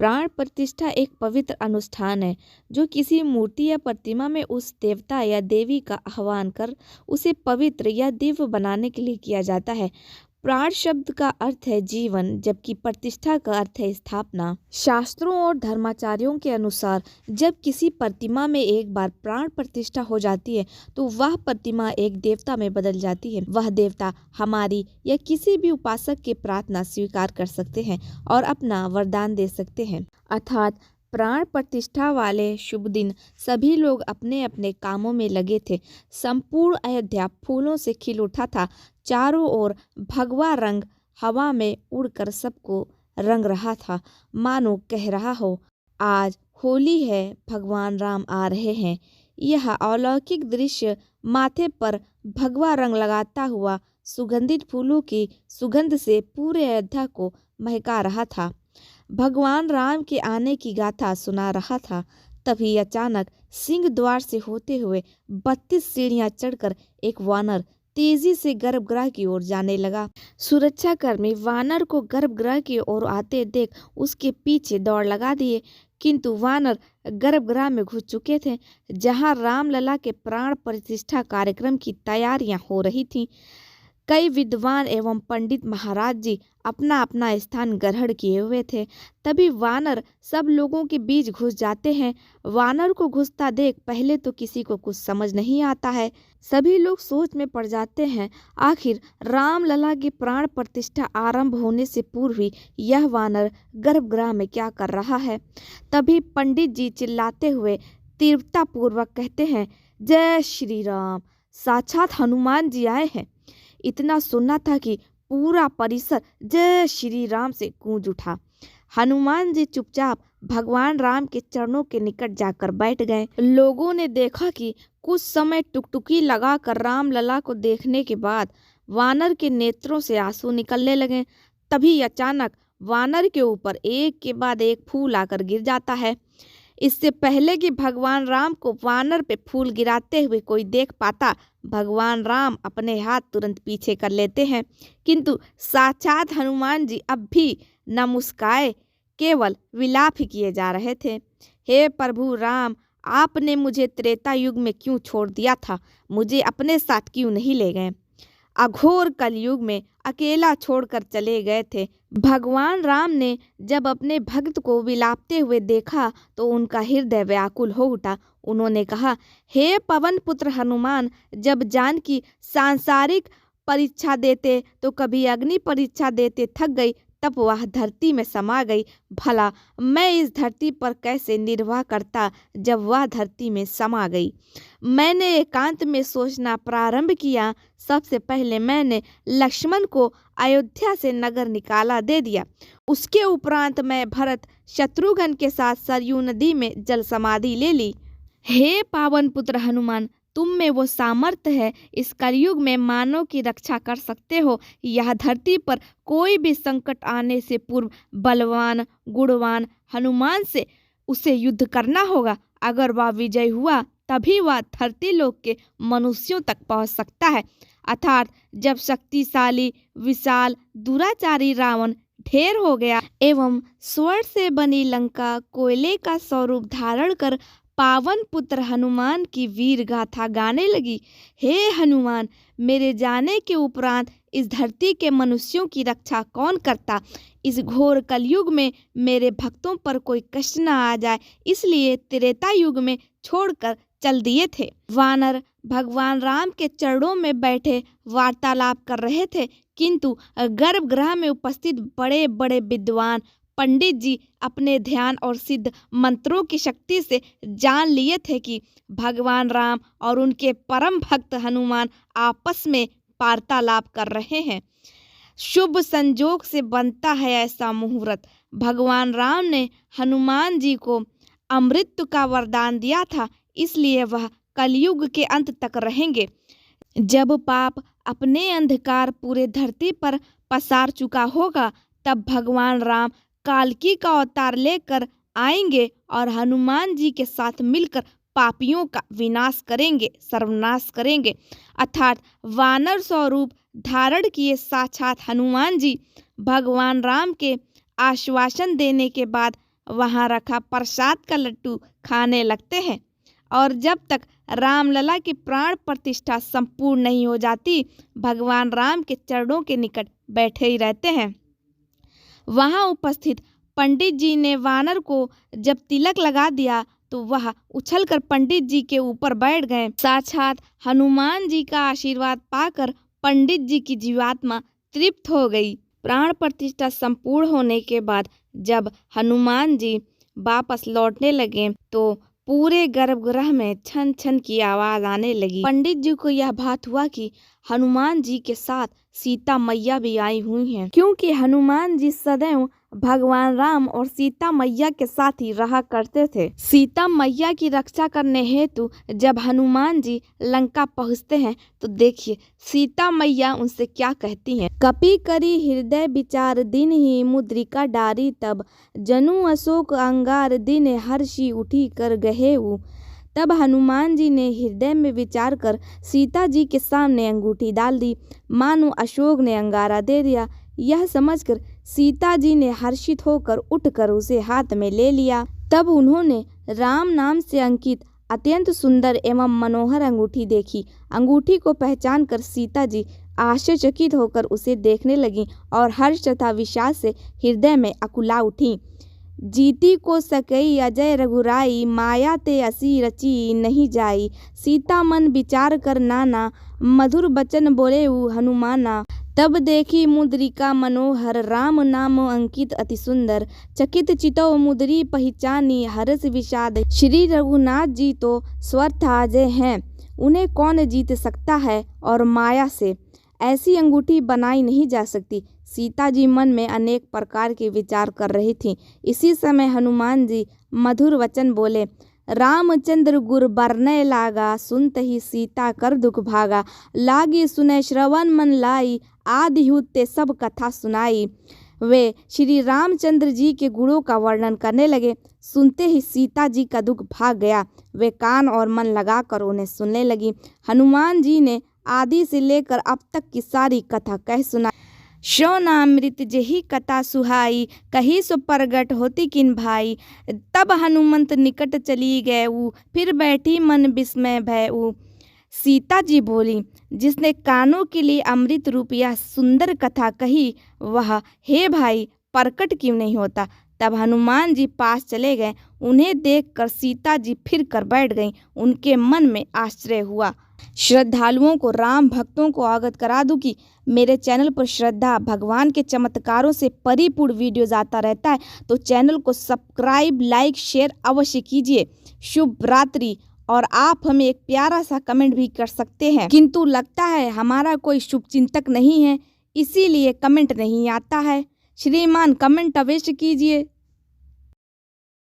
प्राण प्रतिष्ठा एक पवित्र अनुष्ठान है जो किसी मूर्ति या प्रतिमा में उस देवता या देवी का आह्वान कर उसे पवित्र या दिव्य बनाने के लिए किया जाता है। प्राण शब्द का अर्थ है जीवन, जबकि प्रतिष्ठा का अर्थ है स्थापना। शास्त्रों और धर्माचार्यों के अनुसार जब किसी प्रतिमा में एक बार प्राण प्रतिष्ठा हो जाती है तो वह प्रतिमा एक देवता में बदल जाती है। वह देवता हमारी या किसी भी उपासक की प्रार्थना स्वीकार कर सकते हैं और अपना वरदान दे सकते हैं। अर्थात प्राण प्रतिष्ठा वाले शुभ दिन सभी लोग अपने अपने कामों में लगे थे। संपूर्ण अयोध्या फूलों से खिल उठा था। चारों ओर भगवा रंग हवा में उड़कर सबको रंग रहा था, मानो कह रहा हो, आज होली है, भगवान राम आ रहे हैं। यह अलौकिक दृश्य माथे पर भगवा रंग लगाता हुआ सुगंधित फूलों की सुगंध से पूरे अयोध्या को महका रहा था, भगवान राम के आने की गाथा सुना रहा था। तभी अचानक सिंह द्वार से होते हुए 32 सीढ़ियां चढ़कर एक वानर तेजी से गर्भगृह की ओर जाने लगा। सुरक्षाकर्मी वानर को गर्भगृह की ओर आते देख उसके पीछे दौड़ लगा दिए, किंतु वानर गर्भगृह में घुस चुके थे, जहां रामलला के प्राण प्रतिष्ठा कार्यक्रम की तैयारियां हो रही थीं। कई विद्वान एवं पंडित महाराज जी अपना अपना स्थान ग्रहण किए हुए थे। तभी वानर सब लोगों के बीच घुस जाते हैं। वानर को घुसता देख पहले तो किसी को कुछ समझ नहीं आता है। सभी लोग सोच में पड़ जाते हैं, आखिर रामलला की प्राण प्रतिष्ठा आरंभ होने से पूर्व ही यह वानर गर्भगृह में क्या कर रहा है। तभी पंडित जी चिल्लाते हुए तीव्रतापूर्वक कहते हैं, जय श्री राम, साक्षात हनुमान जी आए हैं। इतना सुनना था कि पूरा परिसर जय श्री राम से गूंज उठा। हनुमान जी चुपचाप भगवान राम के चरणों के निकट जाकर बैठ गए। लोगों ने देखा कि कुछ समय टुकटुकी लगाकर रामलला को देखने के बाद वानर के नेत्रों से आंसू निकलने लगे। तभी अचानक वानर के ऊपर एक के बाद एक फूल आकर गिर जाता है। इससे पहले कि भगवान राम को वानर पे फूल गिराते हुए कोई देख पाता, भगवान राम अपने हाथ तुरंत पीछे कर लेते हैं, किंतु साक्षात हनुमान जी अब भी न मुस्काए, केवल विलाप ही किए जा रहे थे। हे प्रभु राम, आपने मुझे त्रेता युग में क्यों छोड़ दिया था? मुझे अपने साथ क्यों नहीं ले गए? अघोर कलयुग में अकेला छोड़कर चले गए थे। भगवान राम ने जब अपने भक्त को विलापते हुए देखा तो उनका हृदय व्याकुल हो उठा। उन्होंने कहा, हे पवन पुत्र हनुमान, जब जानकी सांसारिक परीक्षा देते तो कभी अग्नि परीक्षा देते थक गई, तब वह धरती में समा गई। भला मैं इस धरती पर कैसे निर्वाह करता जब वह धरती में समा गई। मैंने एकांत में सोचना प्रारंभ किया। सबसे पहले मैंने लक्ष्मण को अयोध्या से नगर निकाला दे दिया। उसके उपरांत मैं भरत शत्रुघ्न के साथ सरयू नदी में जल समाधि ले ली। हे पावन पुत्र हनुमान, तुम में वो सामर्थ्य है, इस कलयुग में मानव की रक्षा कर सकते हो। यह धरती पर कोई भी संकट आने से पूर्व बलवान गुणवान हनुमान से उसे युद्ध करना होगा। अगर वह विजय हुआ तभी वह धरती लोक के मनुष्यों तक पहुंच सकता है। अर्थात जब शक्तिशाली विशाल दुराचारी रावण ढेर हो गया एवं स्वर्ण से बनी लंका कोयले का स्वरूप धारण कर पावन पुत्र हनुमान की वीर गाथा गाने लगी। हे हनुमान, मेरे जाने के उपरांत इस धरती के मनुष्यों की रक्षा कौन करता? इस घोर कलयुग में मेरे भक्तों पर कोई कष्ट न आ जाए, इसलिए त्रेता युग में छोड़कर चल दिए थे। वानर भगवान राम के चरणों में बैठे वार्तालाप कर रहे थे, किंतु गर्भगृह में उपस्थित बड़े बड़े विद्वान पंडित जी अपने ध्यान और सिद्ध मंत्रों की शक्ति से जान लिए थे कि भगवान राम और उनके परम भक्त हनुमान आपस में वार्तालाप कर रहे हैं। शुभ संजोग से बनता है ऐसा मुहूर्त। भगवान राम ने हनुमान जी को अमृत का वरदान दिया था, इसलिए वह कलयुग के अंत तक रहेंगे। जब पाप अपने अंधकार पूरे धरती पर पसार चुका होगा, तब भगवान राम कालकी का अवतार लेकर आएंगे और हनुमान जी के साथ मिलकर पापियों का विनाश करेंगे, सर्वनाश करेंगे। अर्थात वानर स्वरूप धारण किए साक्षात हनुमान जी भगवान राम के आश्वासन देने के बाद वहाँ रखा प्रसाद का लड्डू खाने लगते हैं और जब तक रामलला की प्राण प्रतिष्ठा संपूर्ण नहीं हो जाती भगवान राम के चरणों के निकट बैठे ही रहते हैं। वहाँ उपस्थित पंडित जी ने वानर को जब तिलक लगा दिया तो वह उछलकर पंडित जी के ऊपर बैठ गए। साक्षात हनुमान जी का आशीर्वाद पाकर पंडित जी की जीवात्मा तृप्त हो गई। प्राण प्रतिष्ठा संपूर्ण होने के बाद जब हनुमान जी वापस लौटने लगे तो पूरे गर्भगृह में छन छन की आवाज आने लगी। पंडित जी को यह बात हुआ कि हनुमान जी के साथ सीता मैया भी आई हुई हैं, क्योंकि हनुमान जी सदैव भगवान राम और सीता मैया के साथ ही रहा करते थे। सीता मैया की रक्षा करने हेतु जब हनुमान जी लंका पहुँचते हैं तो देखिए सीता मैया उनसे क्या कहती हैं। कपि करी हृदय विचार दिन ही मुद्रिका डारी तब जनु अशोक अंगार दिन हर्षि उठी कर गहेऊ। तब हनुमान जी ने हृदय में विचार कर सीता जी के सामने अंगूठी डाल दी, मानो अशोक ने अंगारा दे दिया। यह समझकर सीता जी ने हर्षित होकर उठकर उसे हाथ में ले लिया। तब उन्होंने राम नाम से अंकित अत्यंत सुंदर एवं मनोहर अंगूठी देखी। अंगूठी को पहचान कर सीता जी आश्चर्यचकित होकर उसे देखने लगी और हर्ष तथा विषाद से हृदय में अकुला उठी। जीती को सकई अजय रघुराई माया ते असी रची नहीं जाई। सीता मन विचार कर नाना मधुर बचन बोले हनुमाना। तब देखी मुद्रिका मनोहर राम नाम अंकित अति सुंदर। चकित चितौ मुद्री पहचानी हर्ष विषाद। श्री रघुनाथ जी तो स्वर्थ अजय हैं, उन्हें कौन जीत सकता है और माया से ऐसी अंगूठी बनाई नहीं जा सकती। सीता जी मन में अनेक प्रकार के विचार कर रही थी। इसी समय हनुमान जी मधुर वचन बोले। रामचंद्र गुर बरने लागा सुनत ही सीता कर दुख भागा। लागी सुने श्रवण मन लाई आदि हुते सब कथा सुनाई। वे श्री रामचंद्र जी के गुणों का वर्णन करने लगे। सुनते ही सीता जी का दुख भाग गया। वे कान और मन लगाकर उन्हें सुनने लगी। हनुमान जी ने आदि से लेकर अब तक की सारी कथा कह सुनाई। शो नामृत जेहि कथा सुहाई कही सो प्रगट होती किन भाई। तब हनुमंत निकट चली गए फिर बैठी मन विस्मय भयऊ। सीता जी बोली, जिसने कानों के लिए अमृत रूप यह सुंदर कथा कही वह हे भाई प्रकट क्यों नहीं होता। तब हनुमान जी पास चले गए। उन्हें देखकर सीता जी फिर कर बैठ गईं। उनके मन में आश्चर्य हुआ। श्रद्धालुओं को राम भक्तों को अवगत करा दूं कि मेरे चैनल पर श्रद्धा भगवान के चमत्कारों से परिपूर्ण वीडियोज आता रहता है, तो चैनल को सब्सक्राइब लाइक शेयर अवश्य कीजिए। शुभ रात्रि। और आप हमें एक प्यारा सा कमेंट भी कर सकते हैं, किंतु लगता है हमारा कोई शुभ चिंतक नहीं है इसीलिए कमेंट नहीं आता है। श्रीमान कमेंट अवश्य कीजिए।